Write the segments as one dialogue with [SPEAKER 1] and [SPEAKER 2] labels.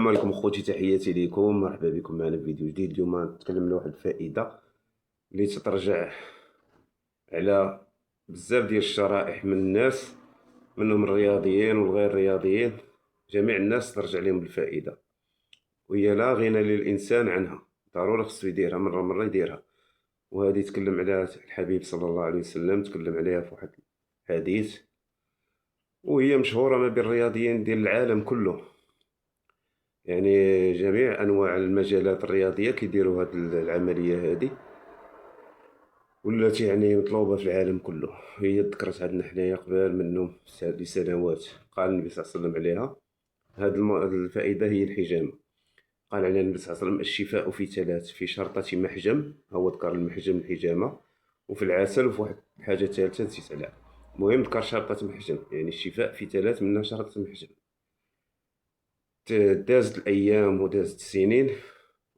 [SPEAKER 1] عليكم اخوتي، تحياتي ليكم، مرحبا بكم معنا في فيديو جديد. اليوم نتكلم على واحد الفائده اللي تترجع على بزاف ديال الشرائح من الناس، منهم الرياضيين والغير رياضيين. جميع الناس ترجع لهم الفائده، وهي لا غنى للانسان عنها، ضروري خصو يديرها مره يديرها. وهذه تكلم عليها الحبيب صلى الله عليه وسلم، تكلم عليها في واحد الحديث، وهي مشهوره ما بين الرياضيين ديال العالم كله. يعني جميع انواع المجالات الرياضيه كيديروا هاد العمليه هذه، ولات يعني مطلوبه في العالم كله. هي ذكرت عندنا حنايا قبل منهم لسنوات، قال النبي صلى الله عليه وسلم عليها. الفائده هي الحجامه. قال عليها النبي صلى الله عليه وسلم: الشفاء في ثلاث، في شرطة محجم، هو ذكر المحجم الحجامه، وفي العسل، وفي واحد حاجه ثالثه نسيت عليها. المهم ذكر شرطة محجم، يعني الشفاء في ثلاث، منها شرطة محجم. دازت الأيام ودازت السنين،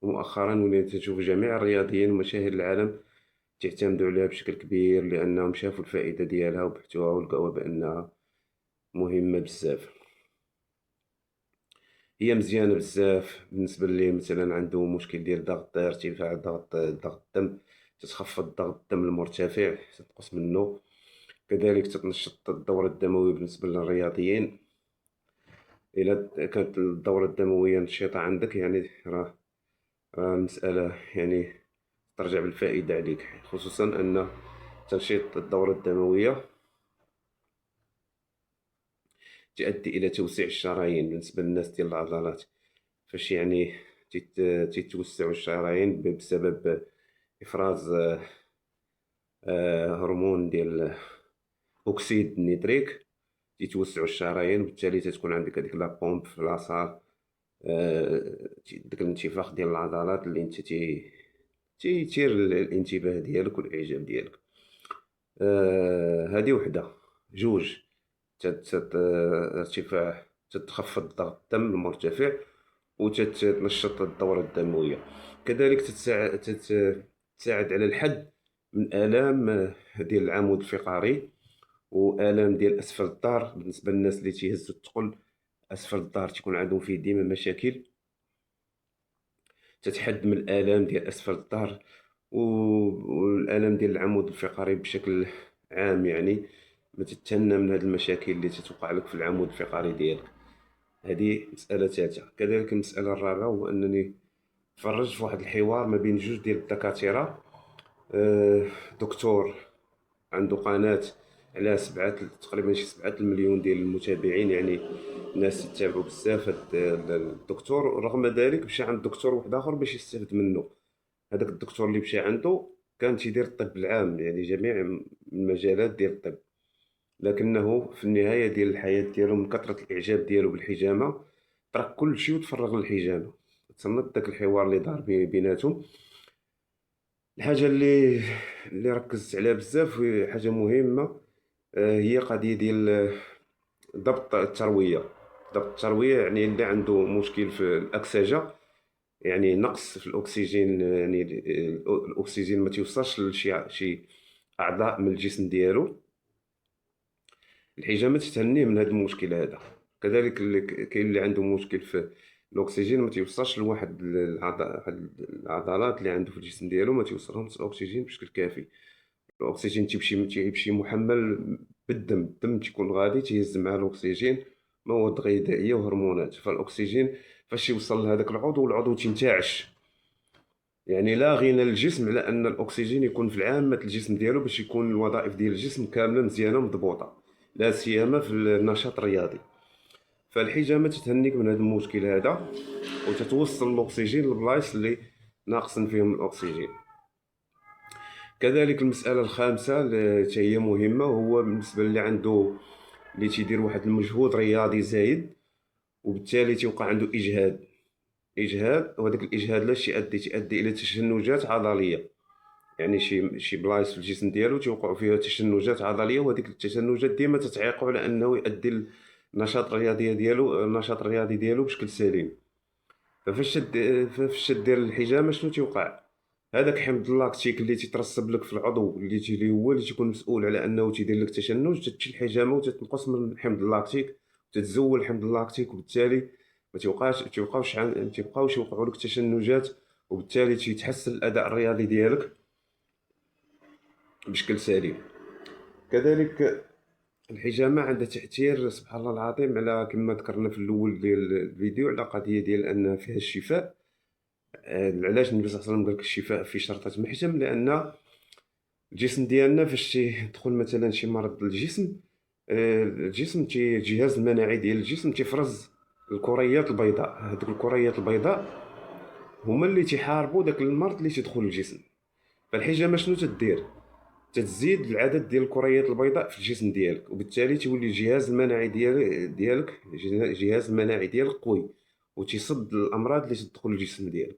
[SPEAKER 1] ومؤخرا وليت تشوف جميع الرياضيين ومشاهير العالم تعتمدوا عليها بشكل كبير، لأنهم شافوا الفائدة ديالها وبحثوها ولقاوها بأنها مهمة بزاف. هي مزيانة بزاف بالنسبة اللي مثلا عنده مشكل ديال ضغط، ارتفاع ضغط الدم، تتخفض ضغط الدم المرتفع، تنقص منه. كذلك تتنشط الدورة الدموية بالنسبة للرياضيين. إلا كانت الدورة الدموية نشيطة عندك، يعني راه المسألة يعني ترجع بالفائدة عليك، خصوصا أن تنشيط الدورة الدموية تؤدي إلى توسيع الشرايين. بالنسبة للناس ديال العضلات، فاش يعني تيتوسعوا الشرايين بسبب إفراز هرمون ديال أكسيد النيتريك، تيتوسعوا الشرايين، وبالتالي تتكون عندك هذيك لا بومب في لاصال، داك الانتفاخ ديال العضلات اللي انت تيثير الانتباه ديالك والاعجاب ديالك. هذه وحده. جوج، ارتفاع، تتخفض ضغط الدم المرتفع، وتتنشط الدورة الدموية. كذلك تساعد على الحد من آلام ديال العمود الفقري، وآلام ديال أسفل الظهر. بالنسبة للناس اللي تيهزوا الثقل، أسفل الظهر تيكون عندهم فيه ديما مشاكل، تتحد من الآلام ديال أسفل الظهر والآلام ديال العمود الفقري بشكل عام. يعني ما تتهنى من هذه المشاكل اللي تتوقع لك في العمود الفقري ديالك. هذه مسألة ثالثة. كذلك المسألة الرابعة هو أنني تفرجت في واحد الحوار ما بين جوج ديال الدكاترة. دكتور عنده قناة على تقريبا شي 7 المليون ديال المتابعين، يعني الناس تتابعوا بزاف هاد الدكتور. رغم ذلك مشى عند دكتور واحد اخر باش يستافد منه. هذاك الدكتور اللي مشى عنده كان تيدير الطب العام، يعني جميع المجالات ديال الطب، لكنه في النهايه ديال الحياه ديالو من كثره الاعجاب ديالو بالحجامه ترك كل شيء وتفرغ للحجامه. تصنت داك الحوار اللي دار بيناتهم. الحاجه اللي ركزت عليها بزاف، وهي حاجه مهمه، هي قضيه ديال ضبط الترويه. ضبط الترويه يعني اللي عنده مشكل في الاكسجه، يعني نقص في الاكسجين، يعني الاكسجين ما توصلش شي اعضاء من الجسم ديالو. الحجامه تتهنيه من هذا المشكل هذا. كذلك كاين اللي عنده مشكل في الاكسجين، ما توصلش لواحد العضلات اللي عنده في الجسم ديالو، ما توصلهمش الاكسجين بشكل كافي. الاكسجين تيمشي محمل بالدم، الدم تيكون غادي تيهز مع الاكسجين مواد غذائيه وهرمونات. فالاكسجين فاش يوصل لهذاك العضو، العضو تينتعش. يعني لا غنى للجسم على ان الاكسجين يكون في العامه الجسم ديالو باش يكون الوظائف ديال الجسم كامله مزيانه مضبوطه، لا سيما في النشاط الرياضي. فالحجامه تتهنيك من هذا المشكل هذا، وتتوصل الاكسجين للبلايص اللي ناقصين فيهم الاكسجين. كذلك المساله الخامسه اللي هي مهمه، هو بالنسبه اللي عنده، اللي تيدير واحد المجهود رياضي زايد، وبالتالي تيوقع عنده اجهاد. وهذاك الاجهاد لاش تؤدي الى تشنجات عضليه. يعني شي بلايص في الجسم ديالو تيوقعوا فيها تشنجات عضليه، وهذيك التشنجات ديما تتعيقوا على انه يؤدي النشاط الرياضي ديالو بشكل سليم. فاش دير الحجامه شنو تيوقع؟ هذاك حمض اللاكتيك اللي تيترسب لك في العضو، اللي هو اللي تيكون مسؤول على انه تيدير لك تشنج، تتشي الحجامه وتتنقص من حمض اللاكتيك، وتتزول حمض اللاكتيك، وبالتالي ما تيبقاوش يوقعوا لك تشنجات، وبالتالي تيتحسن الاداء الرياضي ديالك بشكل سليم. كذلك الحجامه عندها تاثير سبحان الله العظيم على كما ذكرنا في الاول ديال الفيديو على قضيه ديال ان فيها الشفاء. علاش النبي صلى الله عليه وسلم قال لك الشفاء في شرطة محجم؟ لان الجسم ديالنا فاش تيدخل مثلا شي مرض للجسم، الجسم الجهاز المناعي ديال الجسم تيفرز الكريات البيضاء. هذوك الكريات البيضاء هما اللي تيحاربوا داك المرض اللي تيدخل للجسم. فالحجامه شنو تدير؟ تتزيد العدد ديال الكريات البيضاء في الجسم ديالك، وبالتالي تولي الجهاز المناعي ديالك الجهاز المناعي ديالك قوي، وتيصد الامراض اللي تدخل للجسم ديالك.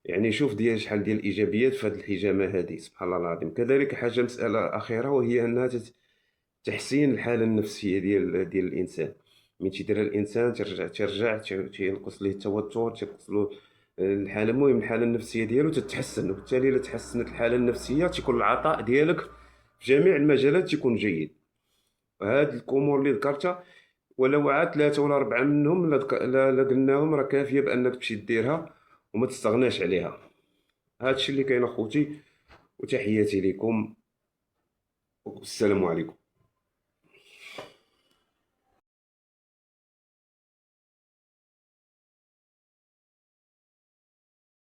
[SPEAKER 1] يعني شوف ديال شحال ديال الايجابيات في هذه الحجامه هذه سبحان الله العظيم. كذلك حاجه مساله اخيره، وهي انها تحسين الحاله النفسيه ديال الانسان. من تيديرها الانسان ترجع تينقص ليه التوتر، تينقص له الحاله، المهم الحاله النفسيه ديالو تتحسن. وبالتالي الا تحسنت الحاله النفسيه تيكون العطاء ديالك في جميع المجالات تيكون جيد. وهاد الامور اللي ذكرتها ولو عاد ثلاثه ولا اربعه منهم لا قلناهم راه كافيه بانك تمشي ديرها وما تستغناش عليها. هادشي اللي كاين اخوتي، وتحياتي لكم والسلام عليكم.